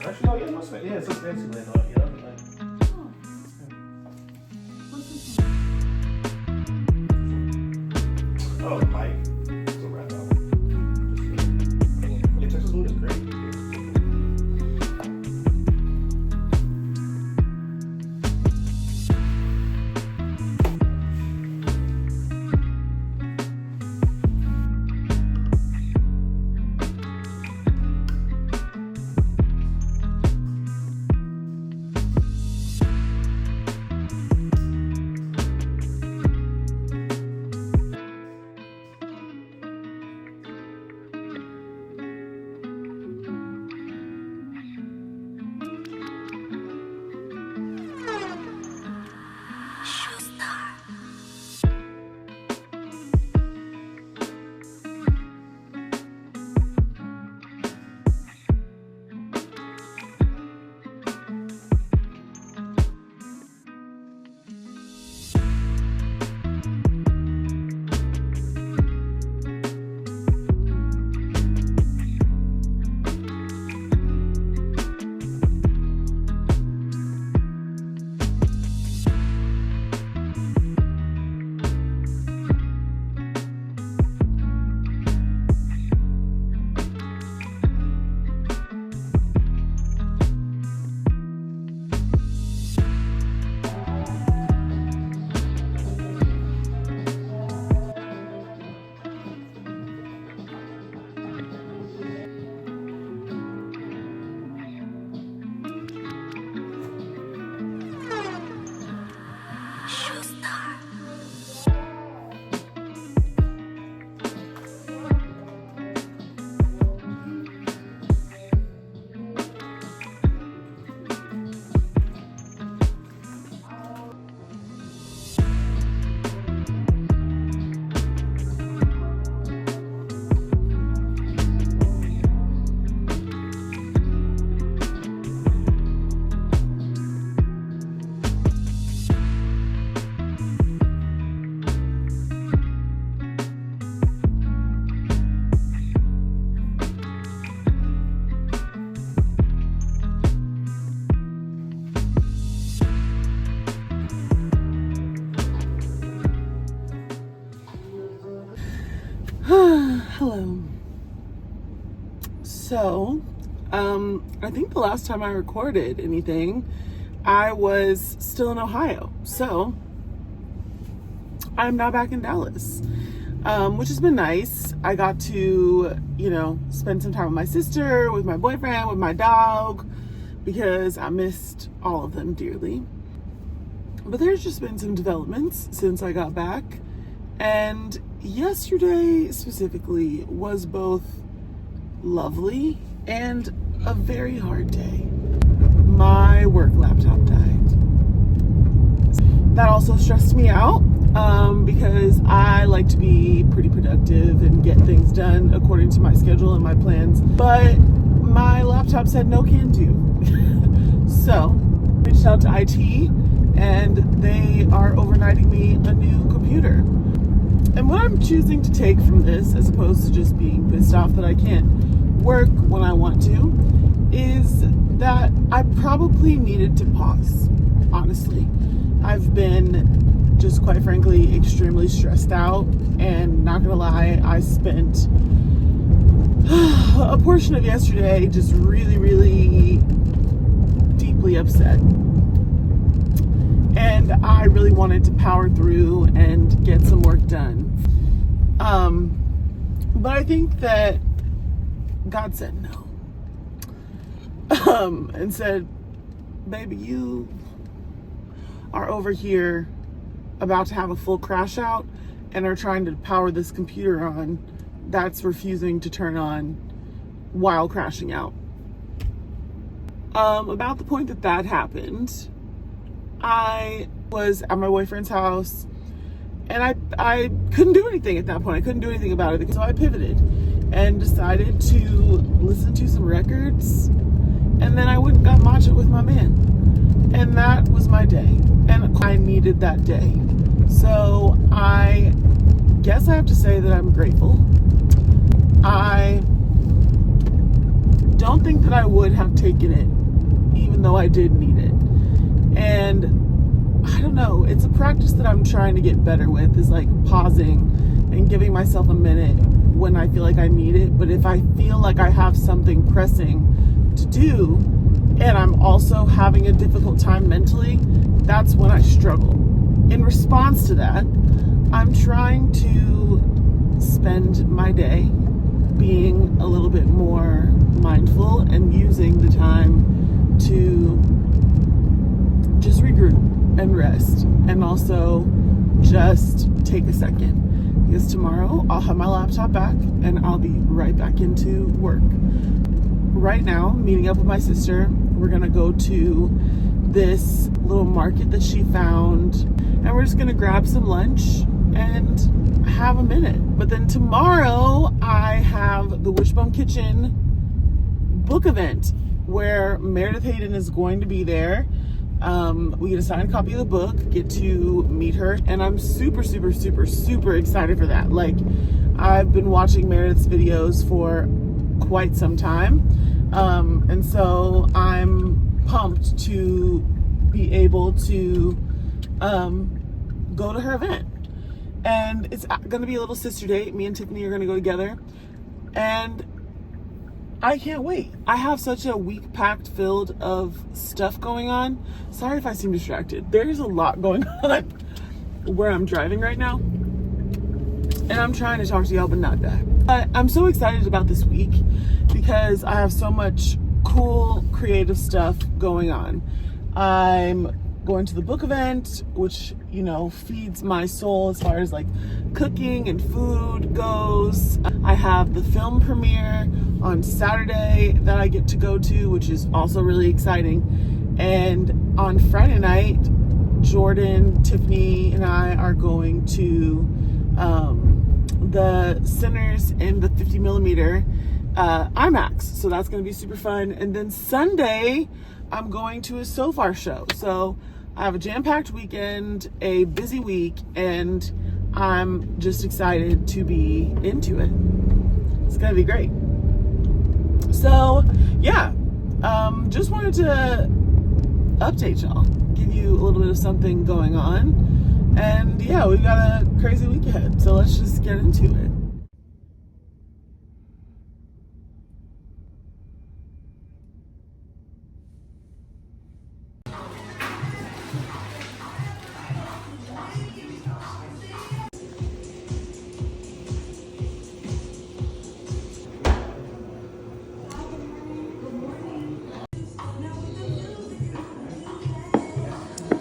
Actually, no, yeah, it must be. Yeah, it says Fantasyland on it, you know? Oh, Mike. It's a rap album. Yeah, Texas Moon is great. Hello. So, I think the last time I recorded anything, I was still in Ohio. So, I'm now back in Dallas, which has been nice. I got to, spend some time with my sister, with my boyfriend, with my dog, because I missed all of them dearly. But there's just been some developments since I got back. And yesterday specifically was both lovely and a very hard day. My work laptop died. That also stressed me out because I like to be pretty productive and get things done according to my schedule and my plans. But my laptop said no can do. So reached out to IT and they are overnighting me a new computer. And what I'm choosing to take from this, as opposed to just being pissed off that I can't work when I want to, is that I probably needed to pause, honestly. I've been, just quite frankly, extremely stressed out, and not gonna lie, I spent a portion of yesterday just really, really deeply upset. And I really wanted to power through and get some work done. But I think that God said no. And said, baby, you are over here about to have a full crash out and are trying to power this computer on that's refusing to turn on while crashing out. About the point that happened, I was at my boyfriend's house and I couldn't do anything at that point. I couldn't do anything about it. So I pivoted and decided to listen to some records, and then I went and got matcha with my man. And that was my day. And I needed that day. So I guess I have to say that I'm grateful. I don't think that I would have taken it, even though I did need it. And I don't know, it's a practice that I'm trying to get better with, is like pausing and giving myself a minute when I feel like I need it. But if I feel like I have something pressing to do and I'm also having a difficult time mentally, that's when I struggle. In response to that, I'm trying to spend my day being a little bit more mindful and using the time to just regroup and rest, and also just take a second, because tomorrow I'll have my laptop back and I'll be right back into work. Right now, meeting up with my sister, we're gonna go to this little market that she found, and we're just gonna grab some lunch and have a minute. But then tomorrow I have the Wishbone Kitchen book event where Meredith Hayden is going to be there. We get a signed copy of the book, get to meet her, and I'm super excited for that. Like, I've been watching Meredith's videos for quite some time, and so I'm pumped to be able to go to her event. And it's gonna be a little sister date. Me and Tiffany are gonna go together, and I can't wait. I have such a week packed filled of stuff going on. Sorry if I seem distracted. There's a lot going on where I'm driving right now, and I'm trying to talk to y'all but not die. But I'm so excited about this week because I have so much cool creative stuff going on. I'm going to the book event, which, you know, feeds my soul as far as like cooking and food goes. I have the film premiere on Saturday that I get to go to, which is also really exciting. And on Friday night, Jordan, Tiffany, and I are going to the Sinners in the 50 millimeter IMAX. So that's going to be super fun. And then Sunday, I'm going to a So Far show. So I have a jam-packed weekend, a busy week, and I'm just excited to be into it. It's gonna be great. So yeah, just wanted to update y'all, give you a little bit of something going on. And yeah, we've got a crazy week ahead, so let's just get into it.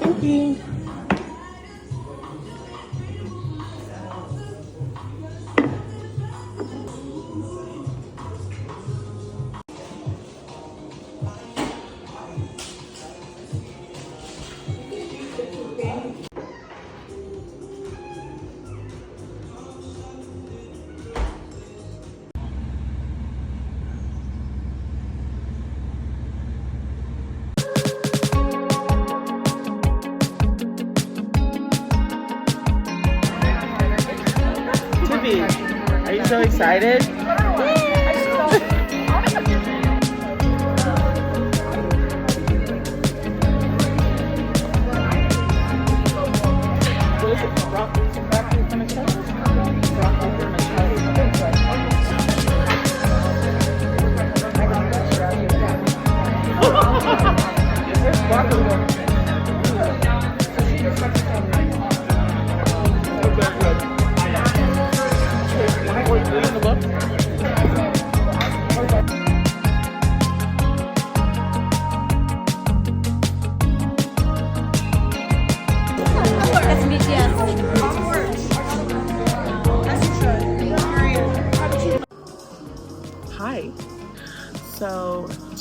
Thank you. Are you so excited?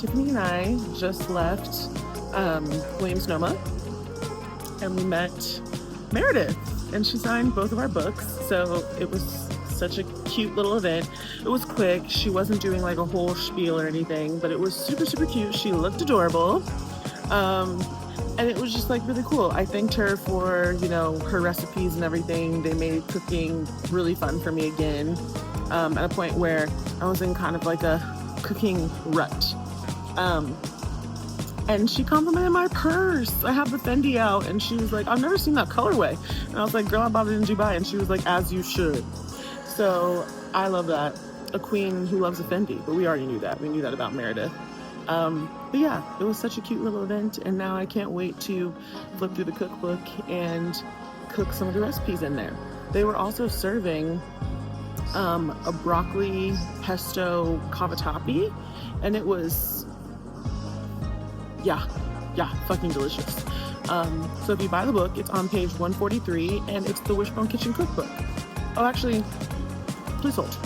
Tiffany and I just left Williams-Sonoma, and we met Meredith, and she signed both of our books. So it was such a cute little event. It was quick. She wasn't doing like a whole spiel or anything, but it was super, super cute. She looked adorable. And it was just like really cool. I thanked her for, you know, her recipes and everything. They made cooking really fun for me again, at a point where I was in kind of like a cooking rut. And she complimented my purse. I have the Fendi out, and she was like, I've never seen that colorway. And I was like, girl, I bought it in Dubai. And she was like, as you should. So I love that. A queen who loves a Fendi, but we already knew that. We knew that about Meredith. But yeah, it was such a cute little event, and now I can't wait to flip through the cookbook and cook some of the recipes in there. They were also serving a broccoli pesto cavatappi, and it was fucking delicious. So if you buy the book, it's on page 143, and it's the Wishbone Kitchen Cookbook. Oh, actually, please hold.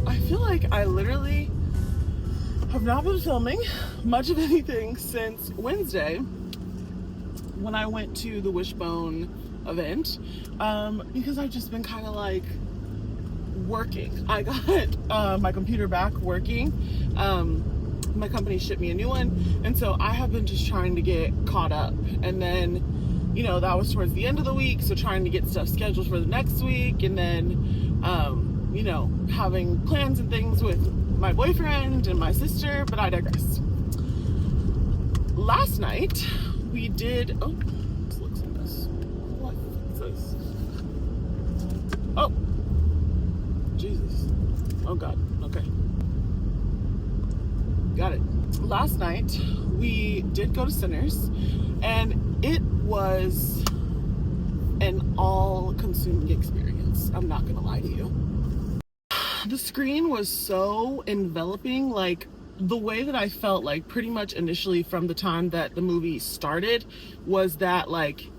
I feel like I literally have not been filming much of anything since Wednesday when I went to the Wishbone event, because I've just been kind of like working. I got my computer back working. My company shipped me a new one, and so I have been just trying to get caught up. And then, you know, that was towards the end of the week, so trying to get stuff scheduled for the next week, and then you know, having plans and things with my boyfriend and my sister, but I digress. Last night we did, oh, let's look at this. What is this? Oh, Jesus. Oh God, okay. Got it. Last night we did go to Sinners, and it was an all-consuming experience. I'm not gonna lie to you. The screen was so enveloping. Like, the way that I felt like pretty much initially from the time that the movie started was that, like,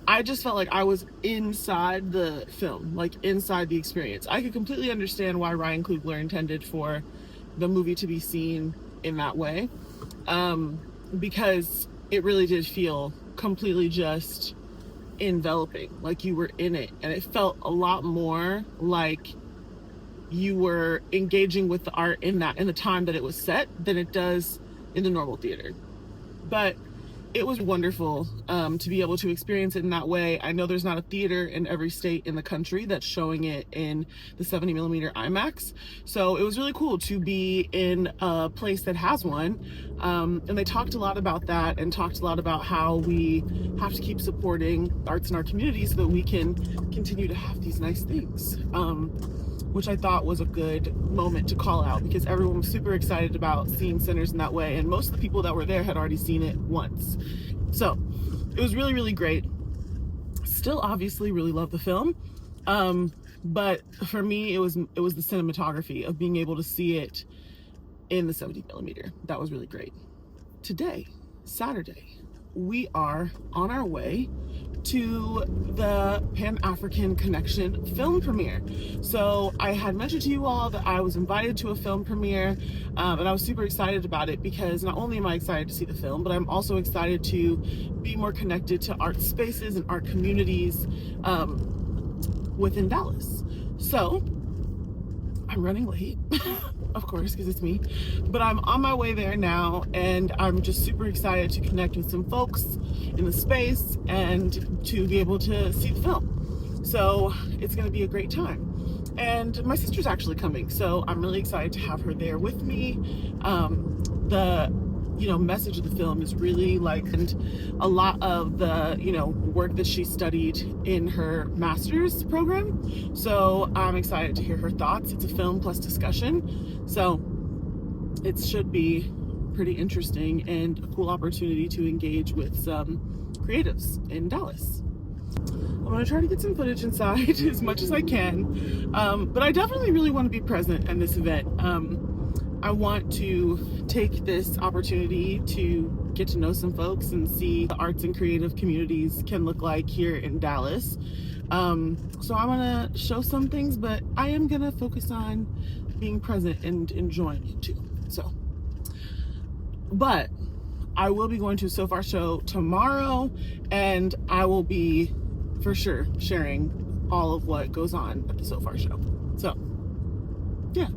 I just felt like I was inside the film, like inside the experience. I could completely understand why Ryan Coogler intended for the movie to be seen in that way, because it really did feel completely just enveloping, like you were in it, and it felt a lot more like you were engaging with the art in the time that it was set than it does in the normal theater. But it was wonderful to be able to experience it in that way. I know there's not a theater in every state in the country that's showing it in the 70mm IMAX. So it was really cool to be in a place that has one. And they talked a lot about that and talked a lot about how we have to keep supporting arts in our community so that we can continue to have these nice things. Which I thought was a good moment to call out because everyone was super excited about seeing Sinners in that way, and most of the people that were there had already seen it once. So it was really, really great. Still obviously really love the film, but for me it was the cinematography of being able to see it in the 70mm. That was really great. Today, Saturday, we are on our way to the Pan-African Connection film premiere. So I had mentioned to you all that I was invited to a film premiere, and I was super excited about it because not only am I excited to see the film, but I'm also excited to be more connected to art spaces and art communities within Dallas. So I'm running late, of course, because it's me, but I'm on my way there now, and I'm just super excited to connect with some folks in the space and to be able to see the film. So it's going to be a great time. And my sister's actually coming, so I'm really excited to have her there with me. The message of the film is really like, and a lot of the work that she studied in her master's program. So I'm excited to hear her thoughts. It's a film plus discussion, so it should be pretty interesting and a cool opportunity to engage with some creatives in Dallas. I'm gonna try to get some footage inside as much as I can, but I definitely really want to be present in this event. I want to take this opportunity to get to know some folks and see what the arts and creative communities can look like here in Dallas. So I'm gonna show some things, but I am gonna focus on being present and enjoying it too. So, but I will be going to a So Far show tomorrow, and I will be for sure sharing all of what goes on at the So Far show. So, yeah.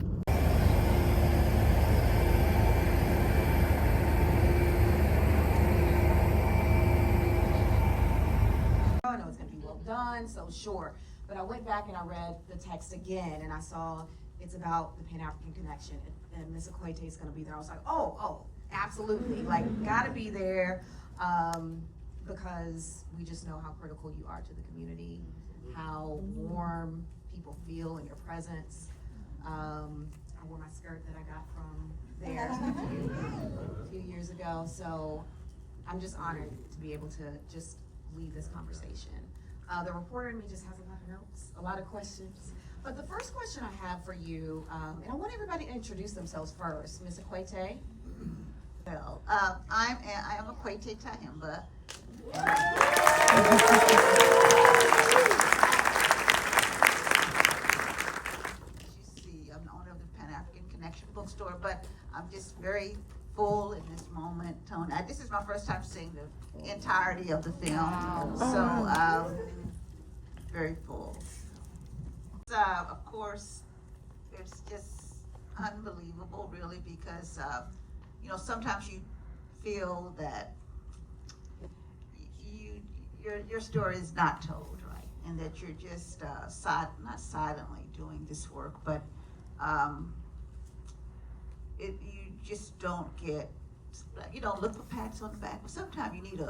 Done, so sure. But I went back and I read the text again, and I saw it's about the Pan-African Connection, and Miss Equate is going to be there. I was like, oh, absolutely, like, gotta be there, because we just know how critical you are to the community, how warm people feel in your presence. I wore my skirt that I got from there a few years ago, so I'm just honored to be able to just lead this conversation. The reporter in me just has a lot of notes, a lot of questions. But the first question I have for you, and I want everybody to introduce themselves first. Ms. Equate? Well, I am Equate Tahimba. You see, I'm the owner of the Pan-African Connection bookstore, but I'm just very full in this moment, Tony. This is my first time seeing the entirety of the film, so very full. Of course, it's just unbelievable, really, because sometimes you feel that your story is not told, right, and that you're just not silently doing this work, but you just don't get, look for pats on the back. Sometimes you need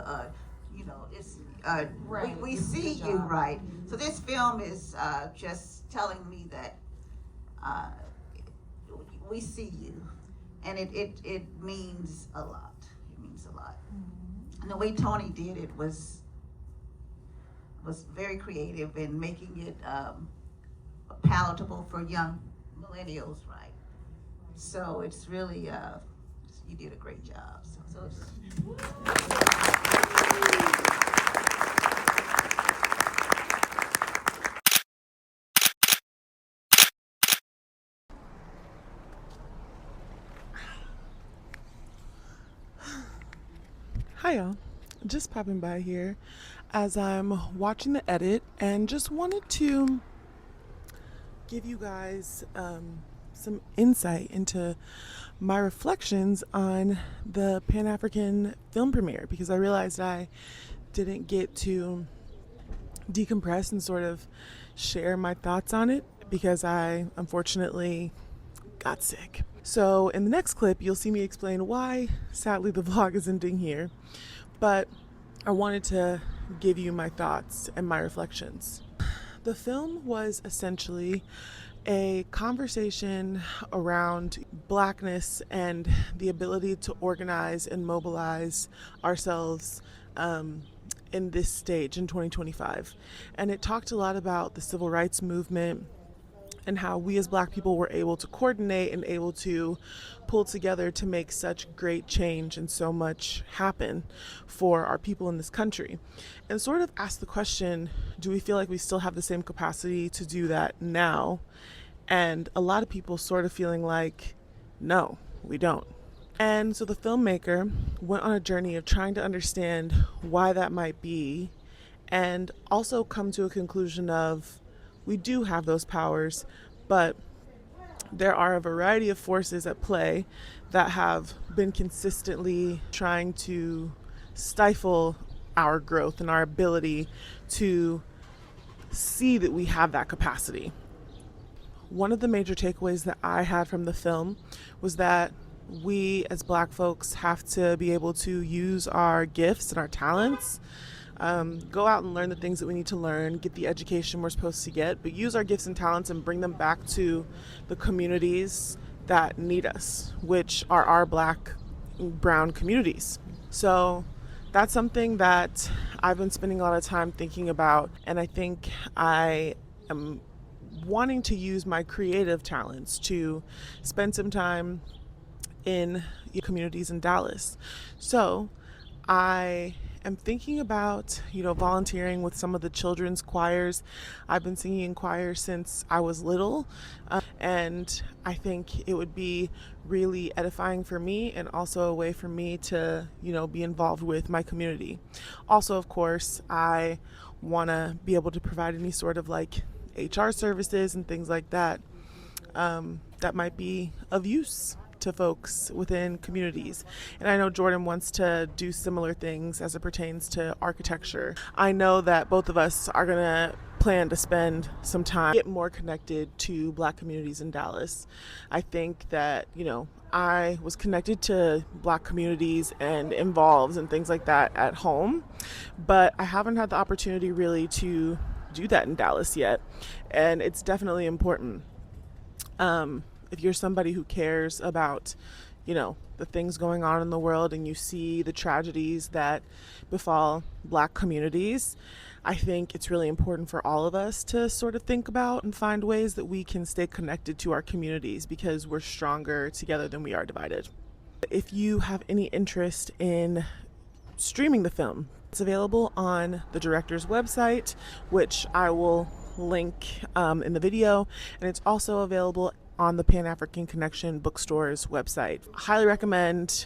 right. We see you, right? So this film is just telling me that we see you, and it means a lot. It means a lot. Mm-hmm. And the way Tony did it was very creative in making it palatable for young millennials, right? So it's really you did a great job. So Hi y'all, just popping by here as I'm watching the edit and just wanted to give you guys some insight into my reflections on the Pan-African film premiere, because I realized I didn't get to decompress and sort of share my thoughts on it because I unfortunately got sick. So in the next clip, you'll see me explain why, sadly, the vlog is ending here. But I wanted to give you my thoughts and my reflections. The film was essentially a conversation around Blackness and the ability to organize and mobilize ourselves in this stage in 2025. And it talked a lot about the civil rights movement and how we as Black people were able to coordinate and able to pull together to make such great change and so much happen for our people in this country. And sort of ask the question, do we feel like we still have the same capacity to do that now? And a lot of people sort of feeling like, no, we don't. And so the filmmaker went on a journey of trying to understand why that might be, and also come to a conclusion of, we do have those powers, but there are a variety of forces at play that have been consistently trying to stifle our growth and our ability to see that we have that capacity. One of the major takeaways that I had from the film was that we as Black folks have to be able to use our gifts and our talents, go out and learn the things that we need to learn, get the education we're supposed to get, but use our gifts and talents and bring them back to the communities that need us, which are our Black, brown communities. So that's something that I've been spending a lot of time thinking about, and I think I am wanting to use my creative talents to spend some time in communities in Dallas. So I am thinking about, volunteering with some of the children's choirs. I've been singing in choir since I was little, and I think it would be really edifying for me and also a way for me to, be involved with my community. Also, of course, I want to be able to provide any sort of HR services and things like that that might be of use to folks within communities. And I know Jordan wants to do similar things as it pertains to architecture. I know that both of us are going to plan to spend some time get more connected to Black communities in Dallas. I think that, I was connected to Black communities and involved and things like that at home, but I haven't had the opportunity really to do that in Dallas yet. And it's definitely important. If you're somebody who cares about, the things going on in the world and you see the tragedies that befall Black communities, I think it's really important for all of us to sort of think about and find ways that we can stay connected to our communities, because we're stronger together than we are divided. If you have any interest in streaming the film, it's available on the director's website, which I will link in the video, and it's also available on the Pan-African Connection bookstore's website. Highly recommend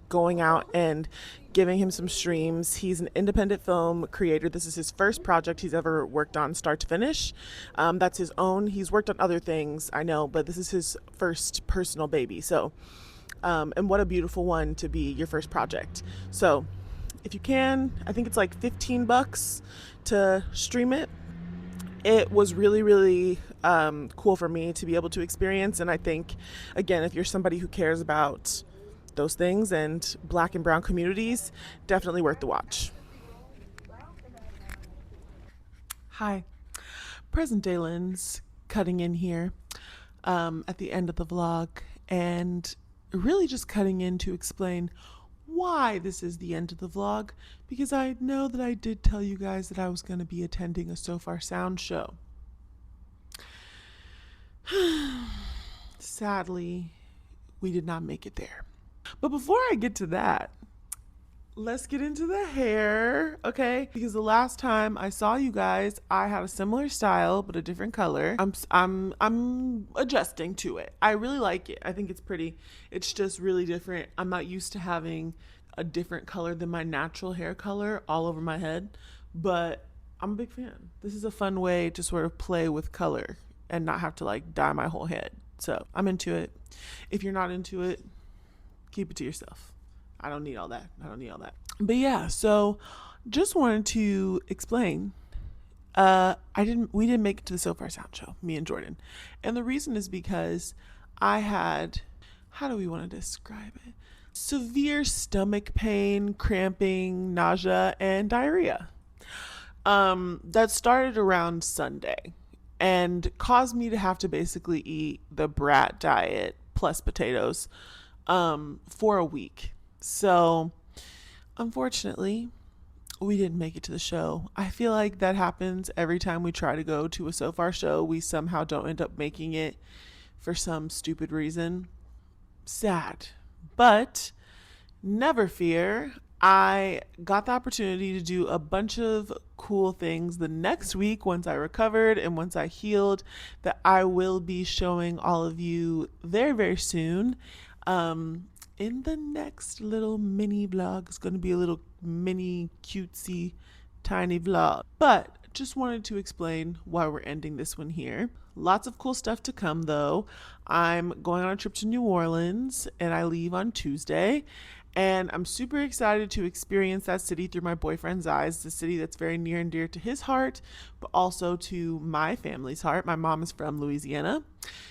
going out and giving him some streams. He's an independent film creator. This is his first project he's ever worked on start to finish. That's his own. He's worked on other things, I know, but this is his first personal baby. So, and what a beautiful one to be your first project. So if you can, I think it's like $15 to stream it. It was really, really cool for me to be able to experience. And I think, again, if you're somebody who cares about those things and Black and brown communities, definitely worth the watch. Hi, present day Lynn's cutting in here at the end of the vlog, and really just cutting in to explain why this is the end of the vlog, because I know that I did tell you guys that I was going to be attending a So Far Sound show. Sadly, we did not make it there. But before I get to that, let's get into the hair, okay? Because the last time I saw you guys, I had a similar style but a different color. I'm adjusting to it. I really like it. I think it's pretty. It's just really different. I'm not used to having a different color than my natural hair color all over my head, but I'm a big fan. This is a fun way to sort of play with color and not have to dye my whole head. So I'm into it. If you're not into it, keep it to yourself. I don't need all that. But yeah, so just wanted to explain. We didn't make it to the So Far Sound show, me and Jordan. And the reason is because I had, how do we want to describe it? Severe stomach pain, cramping, nausea, and diarrhea. That started around Sunday and caused me to have to basically eat the brat diet plus potatoes for a week. So unfortunately, we didn't make it to the show. I feel like that happens every time we try to go to a So Far show. We somehow don't end up making it for some stupid reason. Sad. But never fear. I got the opportunity to do a bunch of cool things the next week once I recovered and once I healed that I will be showing all of you very, very soon. In the next little mini vlog, it's going to be a little mini cutesy tiny vlog. But just wanted to explain why we're ending this one here. Lots of cool stuff to come though. I'm going on a trip to New Orleans and I leave on Tuesday. And I'm super excited to experience that city through my boyfriend's eyes. The city that's very near and dear to his heart, but also to my family's heart. My mom is from Louisiana.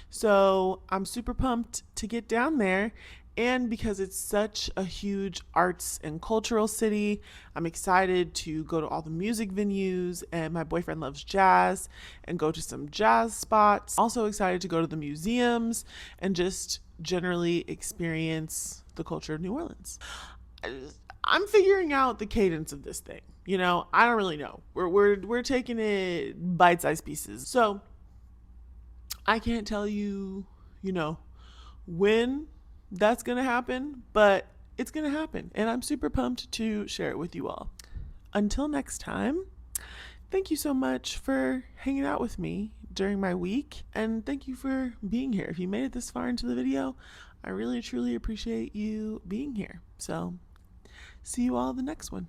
So I'm super pumped to get down there. And because it's such a huge arts and cultural city, I'm excited to go to all the music venues, and my boyfriend loves jazz and go to some jazz spots. Also excited to go to the museums and just generally experience the culture of New Orleans. I'm figuring out the cadence of this thing. You know, I don't really know. We're taking it bite-sized pieces. So I can't tell you, when that's going to happen, but it's going to happen. And I'm super pumped to share it with you all. Until next time, thank you so much for hanging out with me during my week. And thank you for being here. If you made it this far into the video, I really, truly appreciate you being here. So see you all in the next one.